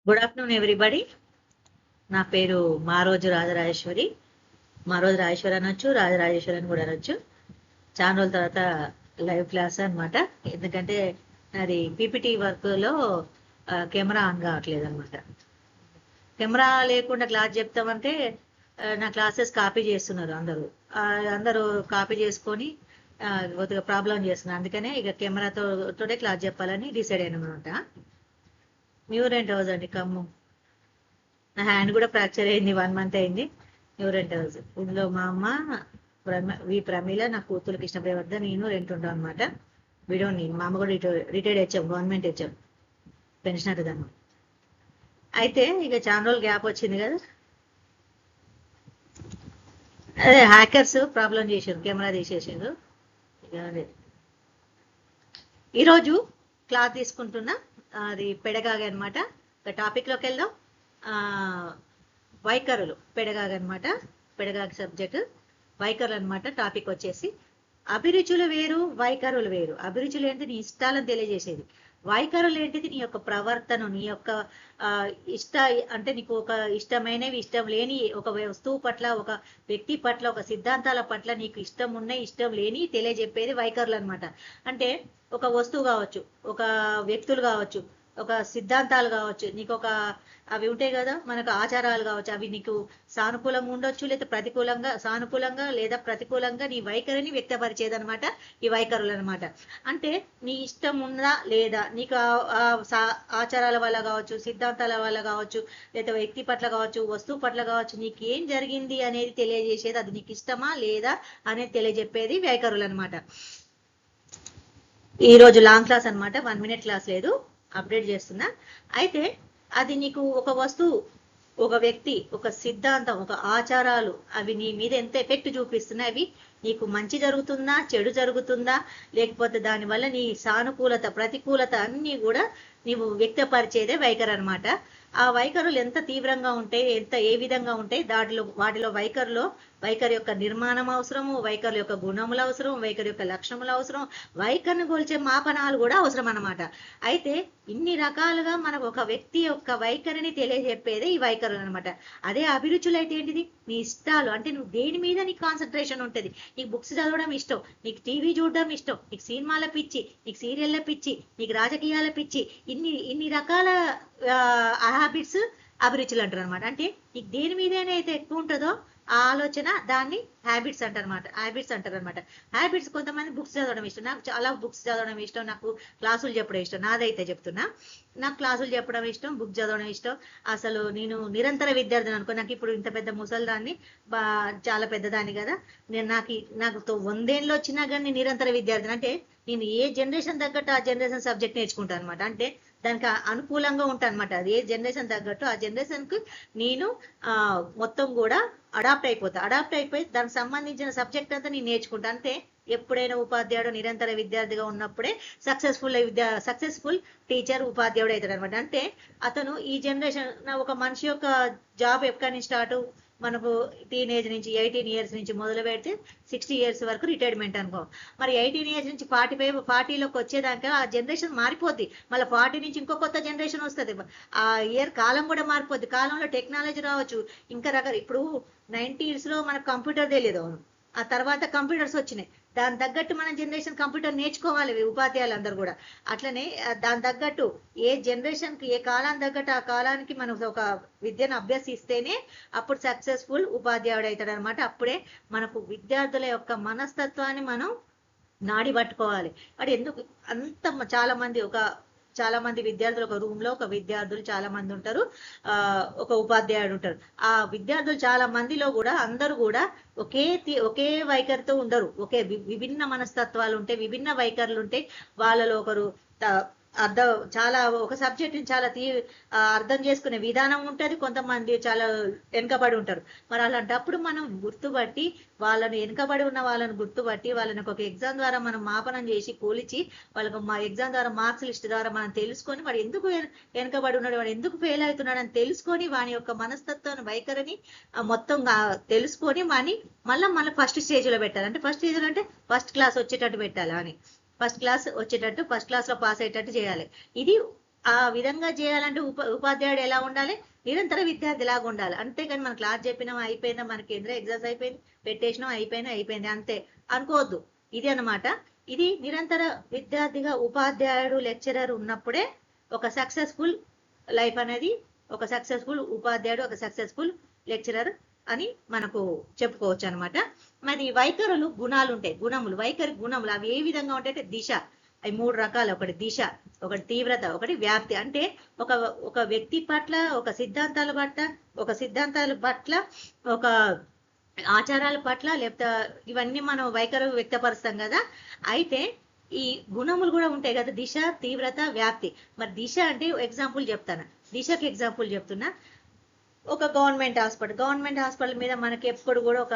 Good afternoon everybody. నా పేరు మారోజు రాజరాజేశ్వరి. మారోజు రాజేశ్వరి అనొచ్చు, రాజరాజేశ్వరి అని కూడా అనొచ్చు. చాలా రోజుల తర్వాత లైవ్ క్లాస్ అనమాట. ఎందుకంటే నాది పీపీటీ వర్క్లో కెమెరా ఆన్ కావట్లేదు అనమాట. కెమెరా లేకుండా క్లాస్ చెప్తామంటే నా క్లాసెస్ కాపీ చేస్తున్నారు అందరూ కాపీ చేసుకొని కొద్దిగా ప్రాబ్లం చేస్తున్నారు. అందుకనే ఇక కెమెరాతోటే క్లాస్ చెప్పాలని డిసైడ్ అయినా అనమాట. న్యూరెంట్ హౌస్ అండి, ఖమ్మం. నా హ్యాండ్ కూడా ఫ్రాక్చర్ అయింది, 1 month అయింది. న్యూరెంట్ హౌస్. ఇందులో మా అమ్మ ప్రమీల, నా కూతురు కృష్ణప్రవర్ధన్, నేను రెంట్ ఉంటాం అనమాట. నేను మా అమ్మ కూడా retired HM, government HM, pensioner దాన్ని. అయితే ఇక చాలా రోజులు గ్యాప్ వచ్చింది కదా, అదే హ్యాకర్స్ ప్రాబ్లం చేసారు, కెమెరా తీసేసారు. ఇక అదే ఈరోజు క్లాస్ తీసుకుంటున్నా, అది పెడగాగి అనమాట. ఇక టాపిక్లోకి వెళ్దాం. వైఖరులు, పెడగాగి అనమాట. పెడగాగి సబ్జెక్ట్ వైఖరులు అనమాట. టాపిక్ వచ్చేసి అభిరుచులు వేరు, వైఖరులు వేరు. అభిరుచులు ఏంటి? నీ ఇష్టాలను తెలియజేసేది. వైఖరులు ఏంటిది? నీ యొక్క ప్రవర్తన, నీ యొక్క ఇష్ట అంటే నీకు ఒక ఇష్టమైనవి, ఇష్టం లేని ఒక వస్తువు పట్ల, ఒక వ్యక్తి పట్ల, ఒక సిద్ధాంతాల పట్ల నీకు ఇష్టం ఉన్నాయి, ఇష్టం లేని తెలియజెప్పేది వైఖరులు అనమాట. అంటే ఒక వస్తువు కావచ్చు, ఒక వ్యక్తులు కావచ్చు, ఒక సిద్ధాంతాలు కావచ్చు, నీకు ఒక అవి ఉంటాయి కదా మనకు ఆచారాలు కావచ్చు, అవి నీకు సానుకూలంగా ఉండొచ్చు, లేదా సానుకూలంగా లేదా ప్రతికూలంగా నీ వైఖరిని వ్యక్తపరిచేదనమాట ఈ వైఖరులు అనమాట. అంటే నీ ఇష్టం ఉందా లేదా, నీకు ఆచారాల వల్ల కావచ్చు, సిద్ధాంతాల వల్ల కావచ్చు, లేదా వ్యక్తి పట్ల కావచ్చు, వస్తువు పట్ల కావచ్చు, నీకు ఏం జరిగింది అనేది తెలియజేసేది, అది నీకు ఇష్టమా లేదా అనేది తెలియజెప్పేది వైఖరులు అనమాట. ఈ రోజు లాంగ్ క్లాస్ అనమాట, 1 minute క్లాస్ లేదు, అప్డేట్ చేస్తున్నా. అయితే అది నీకు ఒక వస్తువు, ఒక వ్యక్తి, ఒక సిద్ధాంతం, ఒక ఆచారాలు, అవి నీ మీద ఎంత ఎఫెక్ట్ చూపిస్తున్నాయి, అవి నీకు మంచి జరుగుతుందా, చెడు జరుగుతుందా, లేకపోతే దానివల్ల నీ సానుకూలత, ప్రతికూలత అన్నీ కూడా నీవు వ్యక్తపరిచేదే వైఖరి అనమాట. ఆ వైఖరులు ఎంత తీవ్రంగా ఉంటాయి, ఏ విధంగా ఉంటాయి, వాటిలో వైఖరి యొక్క నిర్మాణం అవసరము, వైఖరి యొక్క గుణములు అవసరం, వైఖరి యొక్క లక్షణములు అవసరం, వైఖరిని కొలిచే మాపనాలు కూడా అవసరం అన్నమాట. అయితే ఇన్ని రకాలుగా మనకు ఒక వ్యక్తి యొక్క వైఖరిని తెలియజెప్పేదే ఈ వైఖరులు అనమాట. అదే అభిరుచులు అయితే ఏంటిది? నీ ఇష్టాలు, అంటే నువ్వు దేని మీద నీకు కాన్సన్ట్రేషన్ ఉంటుంది. నీకు బుక్స్ చదవడం ఇష్టం, నీకు టీవీ చూడడం ఇష్టం, నీకు సినిమాల పిచ్చి, నీకు సీరియళ్ళ పిచ్చి, నీకు రాజకీయాల పిచ్చి, ఇన్ని రకాల హ్యాబిట్స్ అభిరుచులు అంటారు అనమాట. అంటే నీకు దేని మీదైనా అయితే ఎక్కువ ఉంటుందో ఆ ఆలోచన, దాన్ని హ్యాబిట్స్ అంటారు అనమాట. హ్యాబిట్స్, కొంతమంది బుక్స్ చదవడం ఇష్టం, నాకు చాలా బుక్స్ చదవడం ఇష్టం, నాకు క్లాసులు చెప్పడం ఇష్టం. నాదైతే చెప్తున్నా, నాకు క్లాసులు చెప్పడం ఇష్టం, బుక్ చదవడం ఇష్టం. అసలు నేను నిరంతర విద్యార్థిని అనుకో. నాకు ఇప్పుడు ఇంత పెద్ద ముసలిదాన్ని, చాలా పెద్దదాన్ని కదా, నాకు 100 ఏళ్ళు వచ్చినా కానీ నేను నిరంతర విద్యార్థిని. అంటే నేను ఏ జనరేషన్ తగ్గట్టు ఆ జనరేషన్ సబ్జెక్ట్ నేర్చుకుంటాను అనమాట. అంటే దానికి అనుకూలంగా ఉంటాను అనమాట. అది ఏ జనరేషన్ తగ్గట్టు ఆ జనరేషన్కు నేను మొత్తం కూడా అడాప్ట్ అయిపోయి దానికి సంబంధించిన సబ్జెక్ట్ అంతా నేను నేర్చుకుంటాను. అంటే ఎప్పుడైనా ఉపాధ్యాయుడు నిరంతర విద్యార్థిగా ఉన్నప్పుడే సక్సెస్ఫుల్ టీచర్, ఉపాధ్యాయుడు అవుతాడు అనమాట. అంటే అతను ఈ జనరేషన్, ఒక మనిషి యొక్క జాబ్ ఎక్కడి నుంచి స్టార్ట్, మనకు టీనేజ్ నుంచి 18 years నుంచి మొదలు పెడితే 60 years వరకు రిటైర్మెంట్ అనుకో. మరి 18 years నుంచి 40లోకి వచ్చేదాకా ఆ జనరేషన్ మారిపోద్ది. మళ్ళీ 40 నుంచి ఇంకో కొత్త జనరేషన్ వస్తుంది. ఆ ఇయర్ కాలం కూడా మారిపోద్ది. కాలంలో టెక్నాలజీ రావచ్చు, ఇంకా ఇప్పుడు 90s లో మనకు కంప్యూటర్ తెలియదు, ఆ తర్వాత కంప్యూటర్స్ వచ్చినాయి. దాని తగ్గట్టు మన జనరేషన్ కంప్యూటర్ నేర్చుకోవాలి, ఉపాధ్యాయులు అందరూ కూడా. అట్లనే దాని తగ్గట్టు ఏ జనరేషన్కి, ఏ కాలానికి తగ్గట్టు ఆ కాలానికి మనం ఒక విద్యను అభ్యసిస్తేనే అప్పుడు సక్సెస్ఫుల్ ఉపాధ్యాయుడు అవుతాడు అనమాట. అప్పుడే మనకు విద్యార్థుల యొక్క మనస్తత్వాన్ని మనం నాడి పట్టుకోవాలి. వాడు ఎందుకు అంత చాలా మంది విద్యార్థులు, ఒక రూమ్ లో ఒక విద్యార్థులు చాలా మంది ఉంటారు, ఒక ఉపాధ్యాయుడు ఉంటారు. ఆ విద్యార్థులు చాలా మందిలో కూడా అందరూ కూడా ఒకే వైఖరితో ఉండరు. విభిన్న మనస్తత్వాలు ఉంటాయి, విభిన్న వైఖరులు ఉంటాయి. వాళ్ళలో ఒకరు చాలా ఒక సబ్జెక్ట్ ని చాలా అర్థం చేసుకునే విధానం ఉంటుంది, కొంతమంది చాలా వెనుకబడి ఉంటారు. మరి అలాంటప్పుడు మనం గుర్తుపట్టి వెనుకబడి ఉన్న వాళ్ళని గుర్తుపట్టి వాళ్ళని ఒక ఎగ్జామ్ ద్వారా మనం మాపనం చేసి కూలిచి వాళ్ళకు ఎగ్జామ్ ద్వారా మార్క్స్ లిస్ట్ ద్వారా మనం తెలుసుకొని వాడు ఎందుకు వెనుకబడి ఉన్నాడు, వాడు ఎందుకు ఫెయిల్ అవుతున్నాడు అని తెలుసుకొని వాని యొక్క మనస్తత్వాన్ని, వైఖరిని మొత్తం తెలుసుకొని మళ్ళీ ఫస్ట్ స్టేజ్ లో పెట్టాలి. అంటే ఫస్ట్ స్టేజ్ అంటే ఫస్ట్ క్లాస్ వచ్చేటట్టు పెట్టాలి అని, ఫస్ట్ క్లాస్ లో పాస్ అయ్యేటట్టు చేయాలి. ఇది ఆ విధంగా చేయాలంటే ఉపాధ్యాయుడు ఎలా ఉండాలి, నిరంతర విద్యార్థి లాగా ఉండాలి. అంతేగాని మన క్లాస్ చెప్పినాం అయిపోయిందా, మన కేంద్ర ఎగ్జామ్స్ అయిపోయింది పెట్టేసినాం అయిపోయింది అంతే అనుకోవద్దు. ఇది అన్నమాట. ఇది నిరంతర విద్యార్థిగా ఉపాధ్యాయుడు లెక్చరర్ ఉన్నప్పుడే ఒక సక్సెస్ఫుల్ లైఫ్ అనేది, ఒక సక్సెస్ఫుల్ ఉపాధ్యాయుడు, ఒక సక్సెస్ఫుల్ లెక్చరర్ అని మనకు చెప్పుకోవచ్చు అనమాట. మరి వైఖరులు గుణాలు ఉంటాయి, గుణములు, వైఖరి గుణములు అవి ఏ విధంగా ఉంటాయంటే దిశ. అవి 3 రకాలు. ఒకటి దిశ, ఒకటి తీవ్రత, ఒకటి వ్యాప్తి. అంటే ఒక ఒక వ్యక్తి పట్ల, ఒక సిద్ధాంతాల పట్ల, ఒక ఆచారాల పట్ల, లేకపోతే ఇవన్నీ మనం వైఖరి వ్యక్తపరుస్తాం కదా. అయితే ఈ గుణములు కూడా ఉంటాయి కదా, దిశ, తీవ్రత, వ్యాప్తి. మరి దిశ అంటే ఎగ్జాంపుల్ చెప్తాను, దిశకి ఎగ్జాంపుల్ చెప్తున్నా. ఒక గవర్నమెంట్ హాస్పిటల్ మీద మనకి ఎప్పుడు కూడా ఒక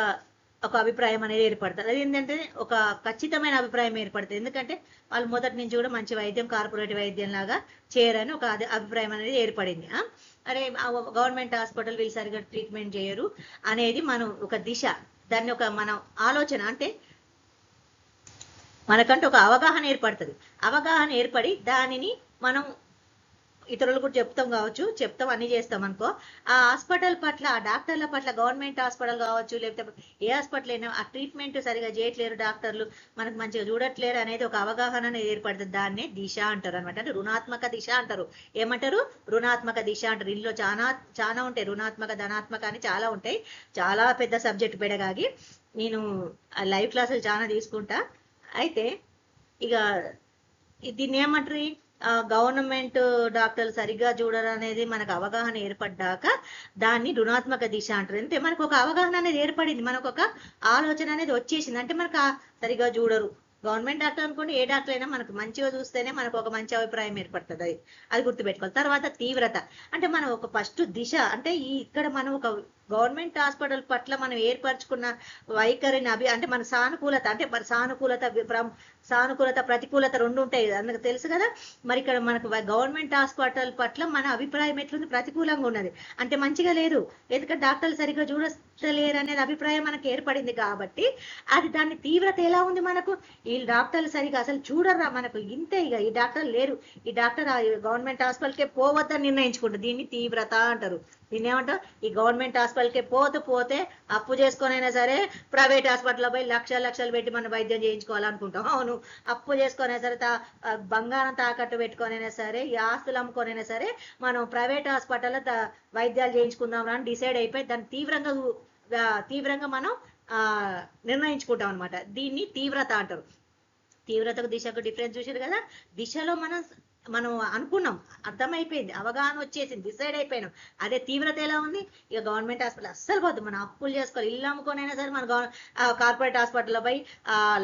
ఒక అభిప్రాయం అనేది ఏర్పడుతుంది. అది ఏంటంటే ఒక ఖచ్చితమైన అభిప్రాయం ఏర్పడుతుంది. ఎందుకంటే వాళ్ళు మొదటి నుంచి కూడా మంచి వైద్యం, కార్పొరేట్ వైద్యం లాగా చేయరని ఒక అభిప్రాయం అనేది ఏర్పడింది. అరే గవర్నమెంట్ హాస్పిటల్ వీళ్ళు సరిగ్గా ట్రీట్మెంట్ చేయరు అనేది మనం ఒక దిశ, దాన్ని ఒక మనం ఆలోచన అంటే మనకంటే ఒక అవగాహన ఏర్పడుతుంది. అవగాహన ఏర్పడి దానిని మనం ఇతరులు కూడా చెప్తాం అన్ని చేస్తాం అనుకో. ఆ హాస్పిటల్ పట్ల, ఆ డాక్టర్ల పట్ల, గవర్నమెంట్ హాస్పిటల్ కావచ్చు లేకపోతే ఏ హాస్పిటల్ అయినా ఆ ట్రీట్మెంట్ సరిగా చేయట్లేరు, డాక్టర్లు మనకు మంచిగా చూడట్లేరు అనేది ఒక అవగాహన అనేది ఏర్పడుతుంది. దాన్నే దిశ అంటారు అనమాట. అంటే రుణాత్మక దిశ అంటారు. ఏమంటారు? రుణాత్మక దిశ అంటారు. ఇందులో చాలా ఉంటాయి, రుణాత్మక, ధనాత్మక అని చాలా ఉంటాయి. చాలా పెద్ద సబ్జెక్ట్ పెడగాగి నేను లైవ్ క్లాసులు చాలా తీసుకుంటా. అయితే ఇక దీన్ని ఏమంటారు, గవర్నమెంట్ డాక్టర్లు సరిగ్గా చూడరు అనేది మనకు అవగాహన ఏర్పడ్డాక దాన్ని రుణాత్మక దిశ అంటారు. అంటే మనకు ఒక అవగాహన అనేది ఏర్పడింది, మనకు ఒక ఆలోచన అనేది వచ్చేసింది. అంటే మనకు సరిగ్గా చూడరు, గవర్నమెంట్ డాక్టర్ అనుకోండి, ఏ డాక్టర్ అయినా మనకు మంచిగా చూస్తేనే మనకు ఒక మంచి అభిప్రాయం ఏర్పడుతుంది. అది గుర్తుపెట్టుకోవాలి. తర్వాత తీవ్రత అంటే మనం ఒక ఫస్ట్ దిశ అంటే ఇక్కడ మనం ఒక గవర్నమెంట్ హాస్పిటల్ పట్ల మనం ఏర్పరచుకున్న వైఖరిని అంటే మన సానుకూలత, అంటే మన సానుకూలత ప్రతికూలత రెండు ఉంటాయి, అందుకు తెలుసు కదా. మరి ఇక్కడ మనకు గవర్నమెంట్ హాస్పిటల్ పట్ల మన అభిప్రాయం ఎట్లుంది, ప్రతికూలంగా ఉన్నది అంటే మంచిగా లేదు. ఎందుకంటే డాక్టర్లు సరిగ్గా చూడలేరు అనేది అభిప్రాయం మనకు ఏర్పడింది కాబట్టి అది దాని తీవ్రత ఎలా ఉంది మనకు, ఈ డాక్టర్లు సరిగా అసలు చూడరా మనకు, ఇంతే ఇక ఈ డాక్టర్ లేరు, ఈ డాక్టర్ గవర్నమెంట్ హాస్పిటల్కే పోవద్దని నిర్ణయించుకుంటారు. దీన్ని తీవ్రత అంటారు. దీన్ని ఏమంటారు, ఈ గవర్నమెంట్ హాస్పిటల్కి పోతే అప్పు చేసుకొనైనా సరే ప్రైవేట్ హాస్పిటల్లో పోయి లక్షలు పెట్టి మనం వైద్యం చేయించుకోవాలనుకుంటాం. అవును, అప్పు చేసుకొనైనా సరే, బంగారం తాకట్టు పెట్టుకొనైనా సరే, ఈ ఆస్తులు అమ్ముకొనైనా సరే మనం ప్రైవేట్ హాస్పిటల్లో వైద్యాలు చేయించుకుందాం అని డిసైడ్ అయిపోయి దాన్ని తీవ్రంగా మనం నిర్ణయించుకుంటాం అనమాట. దీన్ని తీవ్రత అంటారు. తీవ్రతకు దిశకు డిఫరెన్స్ చూసారు కదా. దిశలో మనం అనుకున్నాం, అర్థమైపోయింది, అవగాహన వచ్చేసింది, డిసైడ్ అయిపోయినాం. అదే తీవ్రత ఎలా ఉంది, ఇక గవర్నమెంట్ హాస్పిటల్ అస్సలు పోద్దు, మనం అప్పులు చేసుకోవాలి, ఇల్లు అమ్ముకోనైనా సరే మన కార్పొరేట్ హాస్పిటల్లో పోయి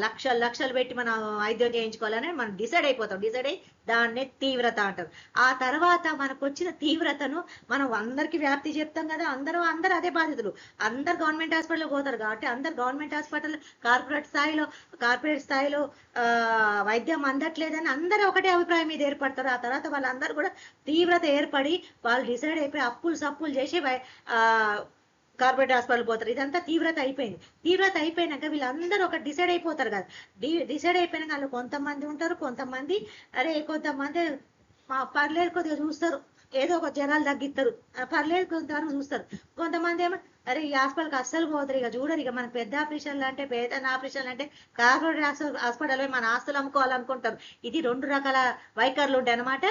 లక్షలు పెట్టి మనం వైద్యం చేయించుకోవాలని మనం డిసైడ్ అయిపోతాం. డిసైడ్ అయ్యి దాన్నే తీవ్రత అంటారు. ఆ తర్వాత మనకు వచ్చిన తీవ్రతను మనం అందరికి వ్యాప్తి చెప్తాం కదా. అందరూ అదే బాధితులు, అందరు గవర్నమెంట్ హాస్పిటల్ పోతారు కాబట్టి అందరు గవర్నమెంట్ హాస్పిటల్ కార్పొరేట్ స్థాయిలో వైద్యం అందట్లేదని అందరూ ఒకటే అభిప్రాయం మీద ఏర్పడతారు. ఆ తర్వాత వాళ్ళందరూ కూడా తీవ్రత ఏర్పడి వాళ్ళు డిసైడ్ అయిపోయి సప్పులు చేసి కార్పొరేట్ హాస్పిటల్ పోతారు. ఇదంతా తీవ్రత అయిపోయింది. తీవ్రత అయిపోయినాక వీళ్ళందరూ ఒక డిసైడ్ అయిపోతారు కదా. డిసైడ్ అయిపోయినాక వాళ్ళు కొంతమంది ఉంటారు, కొంతమంది పర్లేదు కొద్దిగా చూస్తారు, ఏదో ఒక జనాలు తగ్గిస్తారు, పర్లేదు కొంతవరకు చూస్తారు. కొంతమంది ఏమో అరే ఈ హాస్పిటల్కి అస్సలు పోతారు, ఇక చూడరు, ఇక మన పెద్ద ఆపరేషన్లు అంటే కార్పొరేట్ హాస్పిటల్ మన ఆస్తులు అమ్ముకోవాలనుకుంటారు. ఇది 2 రకాల వైఖరులు ఉంటాయి అనమాట.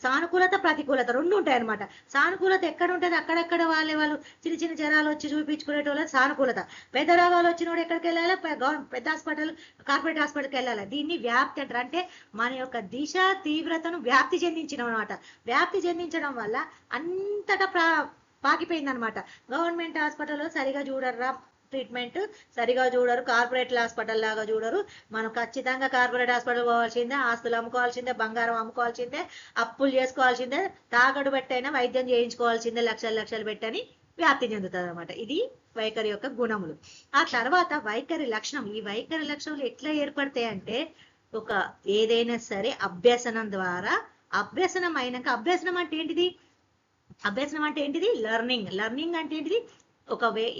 సానుకూలత, ప్రతికూలత రెండు ఉంటాయి అనమాట. సానుకూలత ఎక్కడ ఉంటుంది, అక్కడెక్కడ వాళ్ళు చిన్న జ్వరాలు వచ్చి చూపించుకునేటోళ్ళ సానుకూలత. పెద్ద రోగాలు వచ్చినోడు ఎక్కడికి వెళ్ళాలి, పెద్ద హాస్పిటల్, కార్పొరేట్ హాస్పిటల్కి వెళ్ళాలి. దీన్ని వ్యాప్తి అంటారు. అంటే మన యొక్క దిశ తీవ్రతను వ్యాప్తి చెందించడం అనమాట. వ్యాప్తి చెందించడం వల్ల అంతటా పాకిపోయింది అనమాట. గవర్నమెంట్ హాస్పిటల్లో సరిగా చూడర్రా, ట్రీట్మెంట్ సరిగా చూడరు, కార్పొరేట్ హాస్పిటల్ లాగా చూడరు. మనం ఖచ్చితంగా కార్పొరేట్ హాస్పిటల్ పోవాల్సిందే, ఆస్తులు అమ్ముకోవాల్సిందే, బంగారం అమ్ముకోవాల్సిందే, అప్పులు చేసుకోవాల్సిందే, తాకట్టు పెట్టైనా వైద్యం చేయించుకోవాల్సిందే, లక్షలు పెట్టని వ్యాప్తి చెందుతుంది అనమాట. ఇది వైఖరి యొక్క గుణములు. ఆ తర్వాత వైఖరి లక్షణం. ఈ వైఖరి లక్షణాలు ఎట్లా ఏర్పడతాయి అంటే ఒక ఏదైనా సరే అభ్యసనం ద్వారా, అభ్యసనం అయినాక, అభ్యసనం అంటే ఏంటిది, లెర్నింగ్ అంటే ఏంటిది,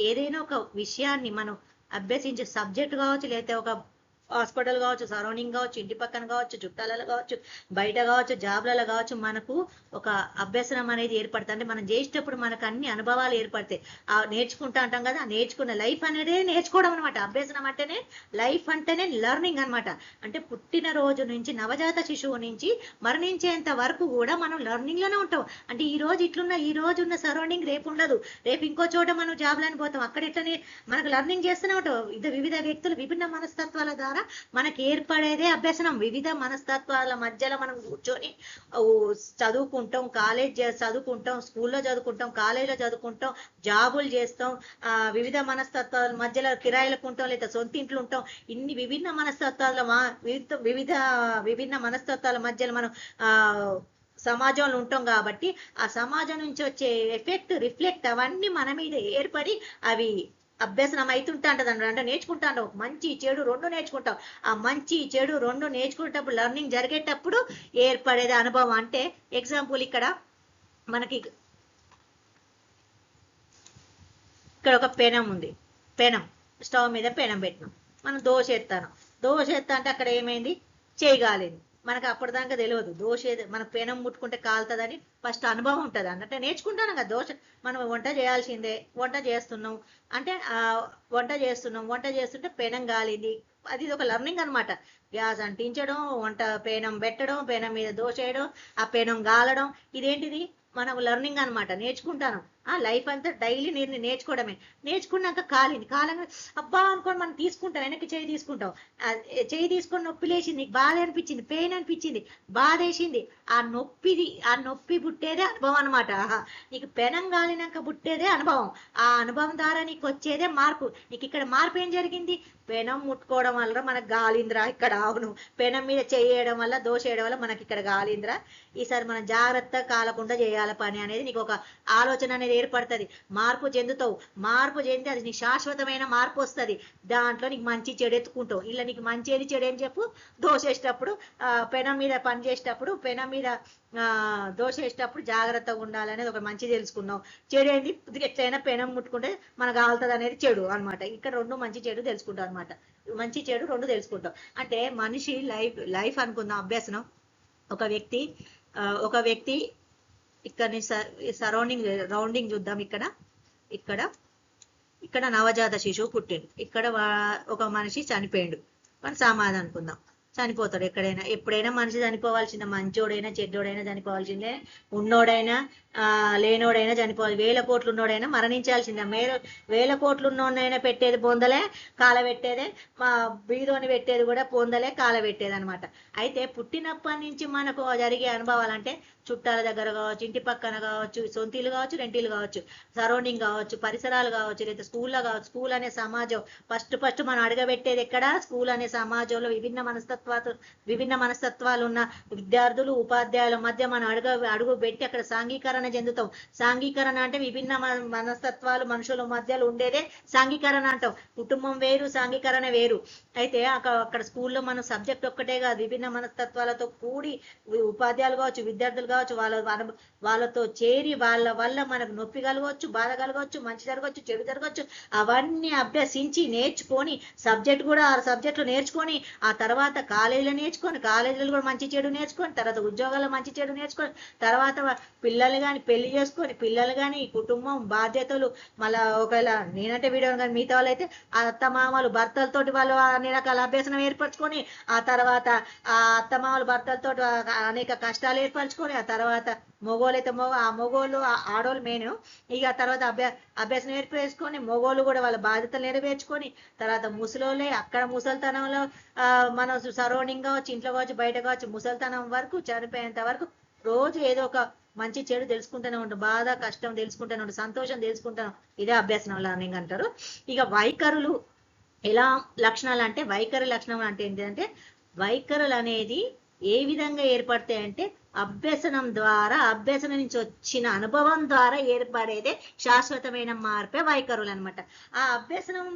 ఏదైనా ఒక విషయాన్ని మనం అభ్యసించే సబ్జెక్ట్ కావచ్చు, లేకపోతే హాస్పిటల్ కావచ్చు, సరౌండింగ్ కావచ్చు, ఇంటి పక్కన కావచ్చు, చుట్టాలలో కావచ్చు, బయట కావచ్చు, జాబ్లలో కావచ్చు, మనకు ఒక అభ్యసనం అనేది ఏర్పడుతుంది. అంటే మనం చేసేటప్పుడు మనకు అన్ని అనుభవాలు ఏర్పడతాయి. ఆ నేర్చుకుంటా అంటాం కదా, నేర్చుకున్న లైఫ్ అనేది నేర్చుకోవడం అనమాట. అభ్యసనం అంటేనే లైఫ్ అంటేనే లెర్నింగ్ అనమాట. అంటే పుట్టిన రోజు నుంచి నవజాత శిశువు నుంచి మరణించేంత వరకు కూడా మనం లెర్నింగ్ లోనే ఉంటాం. అంటే ఈ రోజు ఇట్లున్న ఈ రోజు ఉన్న సరౌండింగ్ రేపు ఉండదు, రేపు ఇంకో చోట మనం జాబ్లని పోతాం, అక్కడ ఇట్లనే మనకు లెర్నింగ్ చేస్తూనే ఉంటాం. ఇది వివిధ వ్యక్తులు విభిన్న మనస్తత్వాల ద్వారా మనకి ఏర్పడేదే అభ్యసనం. వివిధ మనస్తత్వాల మధ్యలో మనం కూర్చొని చదువుకుంటాం, కాలేజ్ చదువుకుంటాం, స్కూల్లో చదువుకుంటాం, కాలేజీలో చదువుకుంటాం, జాబులు చేస్తాం, వివిధ మనస్తత్వాల మధ్యలో కిరాయిలకు ఉంటాం, లేదా సొంత ఇంట్లో ఉంటాం. ఇన్ని విభిన్న మనస్తత్వాల వివిధ విభిన్న మనస్తత్వాల మధ్యలో మనం సమాజంలో ఉంటాం కాబట్టి ఆ సమాజం నుంచి వచ్చే ఎఫెక్ట్ రిఫ్లెక్ట్ అవన్నీ మన మీద ఏర్పడి అవి అభ్యసనం అవుతుంటా అంటది. అంటే నేర్చుకుంటాం, మంచి చెడు రెండు నేర్చుకుంటాం. ఆ మంచి చెడు రెండు నేర్చుకునేటప్పుడు లెర్నింగ్ జరిగేటప్పుడు ఏర్పడేది అనుభవం. అంటే ఎగ్జాంపుల్ ఇక్కడ మనకి ఇక్కడ ఒక పెనం ఉంది, పెనం స్టవ్ మీద పెనం పెట్టినాం, మనం దోశ ఎత్తా అంటే అక్కడ ఏమైంది, చేయగాలింది. మనకు అప్పటిదాకా తెలియదు దోశ మన పెనం ముట్టుకుంటే కాలుతుందని ఫస్ట్ అనుభవం ఉంటుంది. అంటే నేర్చుకుంటాను కదా దోశ, మనం వంట చేయాల్సిందే, వంట చేస్తున్నాం అంటే వంట చేస్తుంటే పెనం గాలింది, అది ఒక లెర్నింగ్ అనమాట. గ్యాస్ అంటించడం, వంట పెనం పెట్టడం, పెనం మీద దోశ వేయడం, ఆ పెనం గాలడం, ఇదేంటిది మనం లెర్నింగ్ అనమాట, నేర్చుకుంటాను. లైఫ్ అంతా డైలీ నేను నేర్చుకోవడమే. నేర్చుకున్నాక కాలంగా అబ్బా అనుకోని మనం తీసుకుంటాం, వెనక్కి చేయి తీసుకుంటాం, చేయి తీసుకొని నొప్పి లేచింది, నీకు బాధ అనిపించింది, పెయిన్ అనిపించింది, బాధ వేసింది, ఆ నొప్పి పుట్టేదే అనుభవం అనమాట. నీకు పెనం గాలినాక పుట్టేదే అనుభవం. ఆ అనుభవం ద్వారా నీకు వచ్చేదే మార్పు. నీకు ఇక్కడ మార్పు ఏం జరిగింది, పెనం ముట్టుకోవడం వల్ల మనకు గాలింద్రా ఇక్కడ, అవును పెనం మీద చేయడం వల్ల దోశ వేయడం వల్ల మనకి ఇక్కడ గాలింద్రా, ఈసారి మనం జాగ్రత్తగా కాలకుండా చేయాలి పని అనేది నీకు ఒక ఆలోచన అనేది ఏర్పడుతుంది. మార్పు చెందుతావు, మార్పు చెంది అది నీ శాశ్వతమైన మార్పు వస్తుంది. దాంట్లో నీకు మంచి చెడు ఎత్తుకుంటావు. ఇలా నీకు మంచి ఏది చెడు అని చెప్పు, దోశ వేసేటప్పుడు పెనం మీద పని చేసేటప్పుడు, పెనం మీద దోశ వేసేటప్పుడు జాగ్రత్తగా ఉండాలనేది ఒక మంచి తెలుసుకున్నావు. చెడు ఏంది, ఎట్లయినా పెనం ముట్టుకుంటే మనకు కాలుతుంది అనేది చెడు అనమాట. ఇక్కడ రెండు మంచి చెడు తెలుసుకుంటాం అనమాట. మంచి చెడు రెండు తెలుసుకుంటాం. అంటే మనిషి లైఫ్ అనుకుందాం అభ్యసనం. ఒక వ్యక్తి ఇక్కడ రౌండింగ్ చూద్దాం. ఇక్కడ ఇక్కడ నవజాత శిశువు పుట్టిండు, ఇక్కడ ఒక మనిషి చనిపోయిండు, మనం సమాధి అనుకుందాం. చనిపోతాడు ఎప్పుడైనా మనిషి చనిపోవాల్సిందే, మంచోడైనా చెడ్డోడైనా చనిపోవాల్సిందే, ఉన్నోడైనా లేనోడైనా చనిపోవాలి. 1000 కోట్లు ఉన్నోడైనా మరణించాల్సిందే. వేల కోట్లు ఉన్నోడైనా పెట్టేది పొందలే, కాలబెట్టేదే, మా బీదోని పెట్టేది కూడా పొందలే, కాలబెట్టేది అనమాట. అయితే పుట్టినప్పటి నుంచి మనకు జరిగే అనుభవాలంటే చుట్టాల దగ్గర కావచ్చు, ఇంటి పక్కన కావచ్చు, సొంతీలు కావచ్చు, రెంటీలు కావచ్చు, సరౌండింగ్ కావచ్చు, పరిసరాలు కావచ్చు, లేదా స్కూల్లో కావచ్చు. స్కూల్ అనే సమాజం ఫస్ట్ మనం అడగబెట్టేది ఎక్కడ, స్కూల్ అనే సమాజంలో విభిన్న మనస్తత్వాలు ఉన్న విద్యార్థులు ఉపాధ్యాయుల మధ్య మనం అడుగు పెట్టి అక్కడ సాంఘీకరణ చెందుతాం. సాంఘీకరణ అంటే విభిన్న మనస్తత్వాలు మనుషుల మధ్యలో ఉండేదే సాంఘీకరణ అంటాం. కుటుంబం వేరు, సాంఘీకరణ వేరు. అయితే అక్కడ స్కూల్లో మన సబ్జెక్ట్ ఒక్కటే కాదు, విభిన్న మనస్తత్వాలతో కూడి ఉపాధ్యాయులు కావచ్చు, విద్యార్థులు కావచ్చు, వాళ్ళతో చేరి వాళ్ళ వల్ల మనకు నొప్పి కలగవచ్చు, బాధ కలగవచ్చు, మంచి జరగవచ్చు, చెడు జరగవచ్చు, అవన్నీ అభ్యసించి నేర్చుకొని సబ్జెక్ట్ కూడా 6 సబ్జెక్టులు నేర్చుకొని ఆ తర్వాత కాలేజీలో నేర్చుకొని, కాలేజీలో కూడా మంచి చెడు నేర్చుకొని, తర్వాత ఉద్యోగాల్లో మంచి చెడు నేర్చుకొని, తర్వాత పిల్లలు కానీ పెళ్లి చేసుకొని, పిల్లలు కానీ కుటుంబం బాధ్యతలు, మళ్ళా ఒకవేళ నేనంటే వీడియో కానీ మిగతా వాళ్ళు అయితే అత్తమామలు భర్తలతోటి వాళ్ళు అన్ని రకాల అభ్యసనం ఏర్పరచుకొని, ఆ తర్వాత ఆ అత్తమామలు భర్తలతో అనేక కష్టాలు ఏర్పరచుకొని, ఆ తర్వాత మొగోళ్ళు అయితే మొగోళ్ళు ఆడోళ్ళు మెయిన్, ఇక తర్వాత అభ్యాసం ఏర్పరచుకొని మొగోళ్ళు కూడా వాళ్ళ బాధ్యతలు నెరవేర్చుకొని, తర్వాత ముసలోళ్ళే అక్కడ ముసలితనంలో మనం సరౌండింగ్ కావచ్చు, ఇంట్లో కావచ్చు, బయట కావచ్చు, ముసలితనం వరకు చనిపోయేంత వరకు రోజు ఏదో ఒక మంచి చెడు తెలుసుకుంటూనే ఉంటాం, బాధ కష్టం తెలుసుకుంటూనే ఉంటాం, సంతోషం తెలుసుకుంటాం. ఇదే అభ్యసనం లెర్నింగ్ అంటారు. ఇక వైఖరులు ఎలా లక్షణాలు అంటే, వైఖరి లక్షణం అంటే ఏంటంటే వైఖరులు అనేది ఏ విధంగా ఏర్పడతాయి అంటే అభ్యసనం ద్వారా, అభ్యసనం నుంచి వచ్చిన అనుభవం ద్వారా ఏర్పడేదే శాశ్వతమైన మార్పే వైఖరులు అనమాట. ఆ అభ్యసనం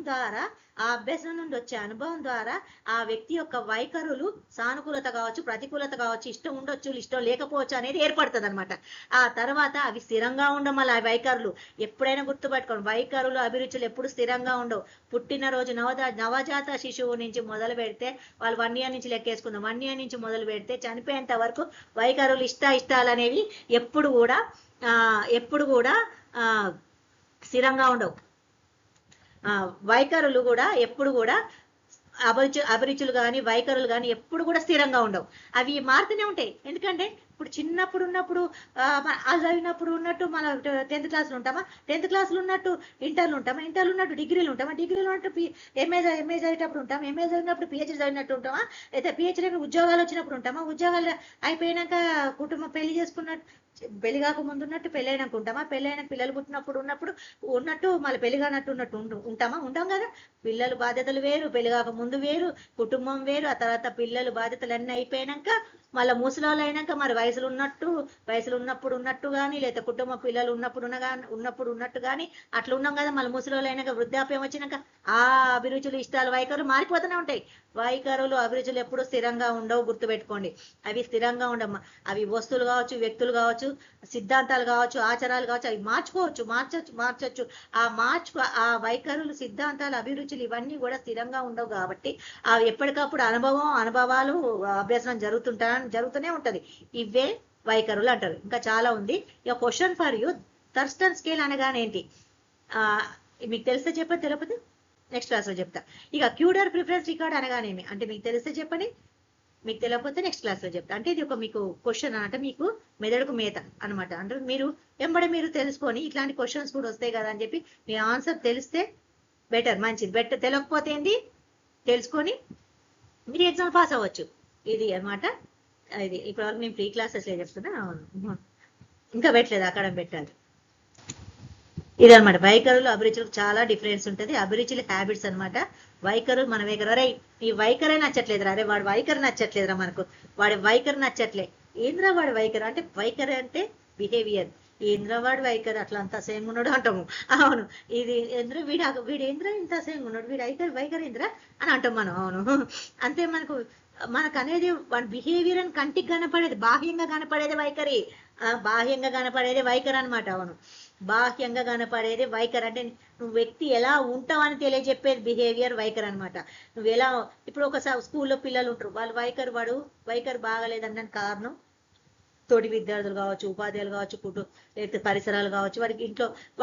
నుండి వచ్చే అనుభవం ద్వారా ఆ వ్యక్తి యొక్క వైఖరులు సానుకూలత కావచ్చు, ప్రతికూలత కావచ్చు, ఇష్టం ఉండొచ్చు, ఇష్టం లేకపోవచ్చు అనేది ఏర్పడుతుంది అనమాట. ఆ తర్వాత అవి స్థిరంగా ఉండడం వల్ల ఆ వైఖరులు ఎప్పుడైనా గుర్తుపెట్టుకోండి, వైఖరులు అభిరుచులు ఎప్పుడు స్థిరంగా ఉండవు. పుట్టినరోజు నవజాత శిశువు నుంచి మొదలు పెడితే, వాళ్ళు 1 year నుంచి లెక్కేసుకుందాం, 1 year నుంచి మొదలు పెడితే చనిపోయేంత వరకు వైఖరులు ఇష్టాలు అనేవి ఎప్పుడు కూడా స్థిరంగా ఉండవు. వైఖరులు కూడా ఎప్పుడు కూడా అభిరుచులు కానీ వైఖరులు కానీ ఎప్పుడు కూడా స్థిరంగా ఉండవు, అవి మారుతూనే ఉంటాయి. ఎందుకంటే ఇప్పుడు చిన్నప్పుడు ఉన్నప్పుడు చదివినప్పుడు ఉన్నట్టు మన 10th క్లాసులు ఉంటామా, 10th క్లాసులు ఉన్నట్టు ఇంటర్లు ఉంటామా, ఇంటర్లు ఉన్నట్టు డిగ్రీలు ఉంటామా, డిగ్రీలు ఉన్నట్టు ఎంఏ చదివేటప్పుడు ఉంటాం, ఎంఏ చదివినప్పుడు పిహెచ్డీ చదివినట్టు ఉంటామా, అయితే పిహెచ్డీ ఉద్యోగాలు వచ్చినప్పుడు ఉంటామా, ఉద్యోగాలు అయిపోయినాక కుటుంబం పెళ్లి చేసుకున్నట్టు, పెళ్లి కాక ముందు ఉన్నట్టు పెళ్లి అయినాక ఉంటామా, పెళ్లి అయినాక పిల్లలు పుట్టినప్పుడు ఉన్నట్టు మళ్ళీ పెళ్లి కానట్టు ఉంటామా, ఉంటాం కదా. పిల్లలు బాధ్యతలు వేరు, పెళ్లి కాక ముందు వేరు, కుటుంబం వేరు, ఆ తర్వాత పిల్లలు బాధ్యతలు అన్నీ అయిపోయినాక మళ్ళీ ముసలాళ్ళు అయినాక మరి వయసులు ఉన్నప్పుడు ఉన్నట్టు కానీ, లేదా కుటుంబ పిల్లలు ఉన్నప్పుడు ఉన్నట్టు కానీ అట్లా ఉన్నాం కదా. మళ్ళీ ముసలాళ్ళు అయినాక వృద్ధాప్యం వచ్చినాక ఆ అభిరుచులు ఇష్టాలు వైఖరులు మారిపోతూనే ఉంటాయి. వైఖరులు అభిరుచులు ఎప్పుడు స్థిరంగా ఉండవు, గుర్తుపెట్టుకోండి. అవి స్థిరంగా ఉండమ్మా. అవి వస్తువులు కావచ్చు, వ్యక్తులు కావచ్చు, సిద్ధాంతాలు కావచ్చు, ఆచారాలు కావచ్చు, అవి మార్చొచ్చు. ఆ వైఖరులు, సిద్ధాంతాలు, అభిరుచులు ఇవన్నీ కూడా స్థిరంగా ఉండవు కాబట్టి అవి ఎప్పటికప్పుడు అనుభవాలు అభ్యసనం జరుగుతూనే ఉంటది. ఇవే వైఖరులు అంటారు. ఇంకా చాలా ఉంది. ఇక question for you, Thurstone scale అనగానే ఏంటి? మీకు తెలిస్తే చెప్పండి, తెలియకపోతే నెక్స్ట్ క్లాస్ లో చెప్తా. ఇక క్యూడర్ ప్రిఫరెన్స్ రికార్డ్ అనగానేమి అంటే మీకు తెలిస్తే చెప్పండి, మీకు తెలియకపోతే నెక్స్ట్ క్లాస్ లో చెప్తా. అంటే ఇది ఒక మీకు క్వశ్చన్ అంటే మీకు మెదడుకు మేత అనమాట. అంటే మీరు తెలుసుకొని ఇట్లాంటి క్వశ్చన్స్ కూడా వస్తాయి కదా అని చెప్పి మీ ఆన్సర్ తెలిస్తే మంచిది. తెలియకపోతే ఏంది తెలుసుకొని మీరు ఎగ్జామ్ పాస్ అవ్వచ్చు. ఇది అనమాట. ఇది ఇప్పటివరకు నేను ఫ్రీ క్లాసెస్ చెప్తున్నా, ఇంకా పెట్టలేదు, అక్కడ పెట్టాలి. ఇదనమాట. వైఖరులు అభిరుచులకు చాలా డిఫరెన్స్ ఉంటుంది. అభిరుచులు హ్యాబిట్స్ అనమాట. వైఖరులు మన వైఖరు, అరే ఈ వైఖరే నచ్చట్లేదురా, అరే వాడి వైఖరి నచ్చట్లేదురా, వాడి వైఖరి నచ్చట్లే. ఏంద్రా వాడి వైఖరి అంటే, వైఖరి అంటే బిహేవియర్. ఏంద్రా వాడి వైఖరి అట్లా అంత సేమ్ ఉన్నాడు అంటాము. అవును, ఇది ఏంద్ర వీడేంద్ర ఇంత సేమ్ ఉన్నాడు, వీడి వైఖరి ఏంద్రా అని అంటాం మనం. అవును, అంతే. మనకు అనేది వాడి బిహేవియర్ అని కంటికి కనపడేది, బాహ్యంగా కనపడేది వైఖరి. బాహ్యంగా కనపడేది వైఖరి అనమాట. అవును, బాహ్యంగా కనపడేది వైఖరి. అంటే నువ్వు వ్యక్తి ఎలా ఉంటావని తెలియజెప్పేది బిహేవియర్, వైఖరి అనమాట. నువ్వు ఎలా, ఇప్పుడు ఒక స్కూల్లో పిల్లలు ఉంటారు, వాళ్ళ వైఖరి బాగాలేదనడానికి కారణం తోటి విద్యార్థులు కావచ్చు, ఉపాధ్యాయులు కావచ్చు, లేకపోతే పరిసరాలు కావచ్చు.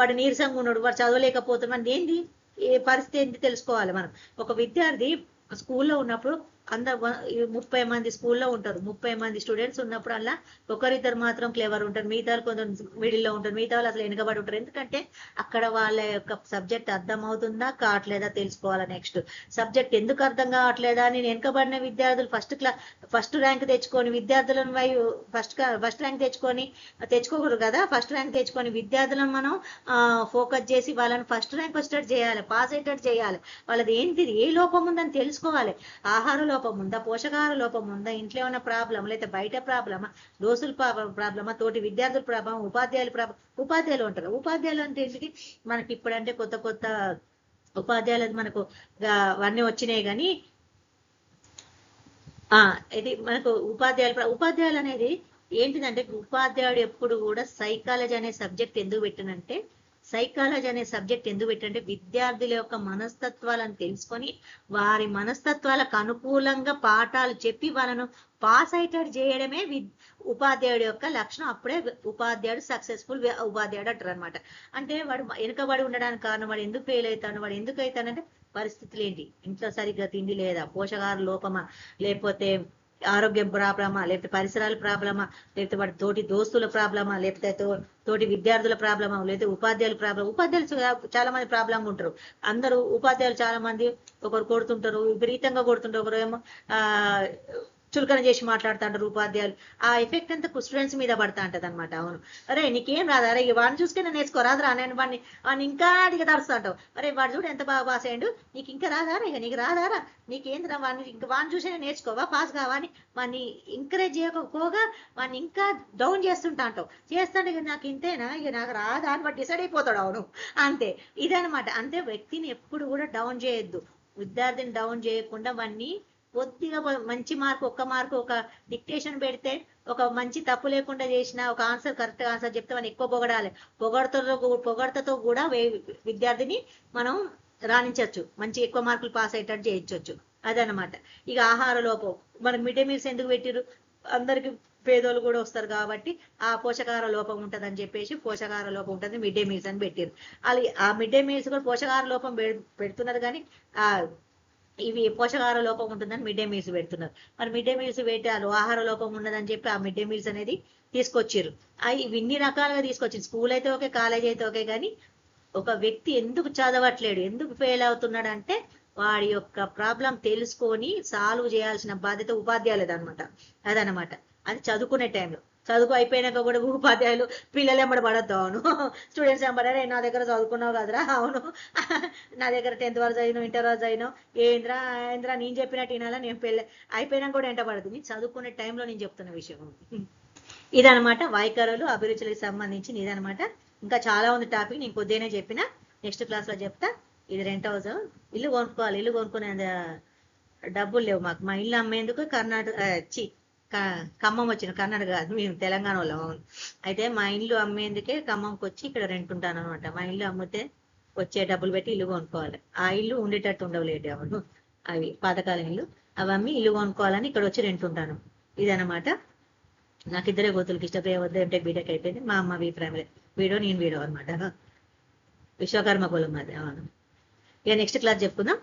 వాడు నీరసంగా ఉన్నాడు, వాడు చదవలేకపోతున్నాడు, ఏంది ఏ పరిస్థితి ఏంటి తెలుసుకోవాలి మనం. ఒక విద్యార్థి స్కూల్లో ఉన్నప్పుడు 30 మంది స్కూల్లో ఉంటారు, 30 మంది స్టూడెంట్స్ ఉన్నప్పుడు అలా ఒకరిద్దరు మాత్రం క్లెవర్ ఉంటారు, మిగతా కొంచెం మిడిల్లో ఉంటారు, మిగతా వాళ్ళు అసలు వెనుకబడి ఉంటారు. ఎందుకంటే అక్కడ వాళ్ళ యొక్క సబ్జెక్ట్ అర్థం అవుతుందా కావట్లేదా తెలుసుకోవాలి. నెక్స్ట్ సబ్జెక్ట్ ఎందుకు అర్థం కావట్లేదా అని వెనుకబడిన విద్యార్థులు ఫస్ట్ ర్యాంక్ తెచ్చుకొని విద్యార్థులను ఫస్ట్ ర్యాంక్ తెచ్చుకోకూడదు కదా. ఫస్ట్ ర్యాంక్ తెచ్చుకొని విద్యార్థులను మనం ఫోకస్ చేసి వాళ్ళని ఫస్ట్ ర్యాంక్ వచ్చేటట్టు చేయాలి, పాస్ అయ్యేటట్టు చేయాలి. వాళ్ళది ఏంటిది, ఏ లోపం ఉందని తెలుసుకోవాలి. ఆహార లోపం ఉందా, పోషకాహార లోపం ఉందా, ఇంట్లో ఏమైనా ప్రాబ్లం, లేదా బయట ప్రాబ్లమా, దోస్తుల ప్రాబ్లమా, తోటి విద్యార్థుల ప్రాబ్లం, ఉపాధ్యాయులు ఉంటారు. ఉపాధ్యాయులు అంటే ఏంటిది, మనకి ఇప్పుడంటే కొత్త ఉపాధ్యాయులు మనకు అవన్నీ వచ్చినాయి. కానీ ఇది మనకు ఉపాధ్యాయులు అనేది ఏంటిదంటే, ఉపాధ్యాయుడు ఎప్పుడు కూడా సైకాలజీ అనే సబ్జెక్ట్ ఎందుకు పెట్టనంటే విద్యార్థుల యొక్క మనస్తత్వాలను తెలుసుకొని వారి మనస్తత్వాలకు అనుకూలంగా పాఠాలు చెప్పి వాళ్ళను పాస్ అయ్యేటట్టు చేయడమే ఉపాధ్యాయుడు యొక్క లక్షణం. అప్పుడే ఉపాధ్యాయుడు సక్సెస్ఫుల్ ఉపాధ్యాయుడు అంటారు అనమాట. అంటే వాడు వెనుకబడి ఉండడానికి కారణం, వాడు ఎందుకు ఫెయిల్ అవుతాడంటే పరిస్థితులు ఏంటి, ఇంట్లో సరిగ్గా తిండి లేదా, పోషకాహార లోపమా, లేకపోతే ఆరోగ్యం ప్రాబ్లమా, లేకపోతే పరిసరాల ప్రాబ్లమా, లేకపోతే వాడి తోటి దోస్తుల ప్రాబ్లమా, లేకపోతే తోటి విద్యార్థుల ప్రాబ్లమా, లేకపోతే ఉపాధ్యాయుల ప్రాబ్లం. ఉపాధ్యాయులు చాలా మంది ప్రాబ్లంగా ఉంటారు. ఉపాధ్యాయులు చాలా మంది ఒకరు కొడుతుంటారు, విపరీతంగా కొడుతుంటారు, ఒకరు ఏమో చులకన చేసి మాట్లాడుతుంటారు ఉపాధ్యాయులు. ఆ ఎఫెక్ట్ అంతా స్టూడెంట్స్ మీద పడతా ఉంటది అనమాట. అవును, అరే నీకేం రాదా, అరే వాడిని చూసుకుని నేర్చుకోరాదురా, నేను వాడిని ఇంకా అడిగి తడుస్తూ అంటావు. అరే వాడు చూడు ఎంత బాగా పాస్ అయ్యాడు, నీకు ఇంకా రాదారా, ఇక నీకు రాదారా, నీకేంద్రా వాడిని ఇంకా వాడిని చూసి నేర్చుకోవా, పాస్ కావని వాడిని ఎంకరేజ్ చేయకపోగా వాడిని ఇంకా డౌన్ చేస్తుంటా అంటావు. చేస్తాడు ఇక నాకు ఇంతేనా, ఇక నాకు రాదా అని వాడు డిసైడ్ అయిపోతాడు. అవును అంతే, ఇదనమాట. అంతే, వ్యక్తిని ఎప్పుడు కూడా డౌన్ చేయొద్దు. విద్యార్థిని డౌన్ చేయకుండా వాడిని కొద్దిగా మంచి మార్కు, ఒక్క మార్కు, ఒక డిక్టేషన్ పెడితే ఒక మంచి తప్పు లేకుండా చేసిన ఒక ఆన్సర్, కరెక్ట్ ఆన్సర్ చెప్తే మనం ఎక్కువ పొగడాలి. పొగడతతో కూడా విద్యార్థిని మనం రాణించవచ్చు, మంచి ఎక్కువ మార్కులు పాస్ అయ్యేటట్టు చేయించవచ్చు. అదనమాట. ఇక ఆహార లోపం, మనకు మిడ్ డే మీల్స్ ఎందుకు పెట్టిరు, అందరికి పేదోళ్ళు కూడా వస్తారు కాబట్టి ఆ పోషకాహార లోపం ఉంటుంది అని చెప్పేసి పోషకాహార లోపం ఉంటుంది మిడ్ డే మీల్స్ అని పెట్టారు. అది ఆ మిడ్ డే మీల్స్ కూడా పోషకాహార లోపం పెడుతున్నారు, కానీ ఆ ఇవి పోషకాహార లోపం ఉంటుందని మిడ్ డే మీల్స్ పెడుతున్నారు. మరి మిడ్ డే మీల్స్ పెట్టారు, ఆహార లోపం ఉన్నదని చెప్పి ఆ మిడ్ డే మీల్స్ అనేది తీసుకొచ్చారు. ఇవి ఇన్ని రకాలుగా తీసుకొచ్చింది. స్కూల్ అయితే ఓకే, కాలేజ్ అయితే ఓకే, కానీ ఒక వ్యక్తి ఎందుకు చదవట్లేడు, ఎందుకు ఫెయిల్ అవుతున్నాడు అంటే వాడి యొక్క ప్రాబ్లం తెలుసుకొని సాల్వ్ చేయాల్సిన బాధ్యత ఉపాధ్యాయులది అనమాట. అదనమాట. అది చదువుకునే టైంలో. చదువు అయిపోయినాక కూడా ఉపాధ్యాయులు పిల్లలు ఎంబడి పడద్దు. అవును, స్టూడెంట్స్ ఎంబడారే, నా దగ్గర చదువుకున్నావు కదరా, అవును నా దగ్గర 10th వరకు చదివినావు, ఇంటర్ వరకు చదివినావు, ఏంద్రా నేను చెప్పినట్టు వినాలా, నేను పెళ్ళి అయిపోయినాక కూడా ఎంట పడదు. నేను చదువుకునే టైంలో నేను చెప్తున్న విషయం ఇదనమాట. వైఖరులు అభిరుచులకు సంబంధించి ఇదనమాట. ఇంకా చాలా ఉంది టాపిక్, నేను కొద్దిగానే చెప్పిన, నెక్స్ట్ క్లాస్లో చెప్తా. ఇది రెంట్ హౌస్, ఇల్లు కొనుక్కోవాలి. ఇల్లు కొనుక్కునే డబ్బులు లేవు మాకు. మా ఇల్లు అమ్మేందుకు ఖమ్మం వచ్చిన, కర్ణాటక కాదు, మేము తెలంగాణ వాళ్ళం. అవును, అయితే మా ఇల్లు అమ్మేందుకే ఖమ్మంకి వచ్చి ఇక్కడ రెంట్ ఉంటాను అనమాట. మా ఇల్లు అమ్మితే వచ్చే డబ్బులు పెట్టి ఇల్లు కొనుక్కోవాలి. ఆ ఇల్లు ఉండేటట్టు ఉండవులేండి. అవును, అవి పాతకాలం ఇల్లు, అవి అమ్మి ఇల్లు కొనుక్కోవాలని ఇక్కడ వచ్చి రెంట్ ఉంటాను. ఇదనమాట. నాకు ఇద్దరే కూతురికి ఇష్టప్రియ వద్ద ఎంటెక్ బీటెక్ అయిపోయింది. మా అమ్మ ప్రైమరీ నేను వీడో అనమాట. విశ్వకర్మ కులం అది. అవును, ఇక నెక్స్ట్ క్లాస్ చెప్పుకుందాం.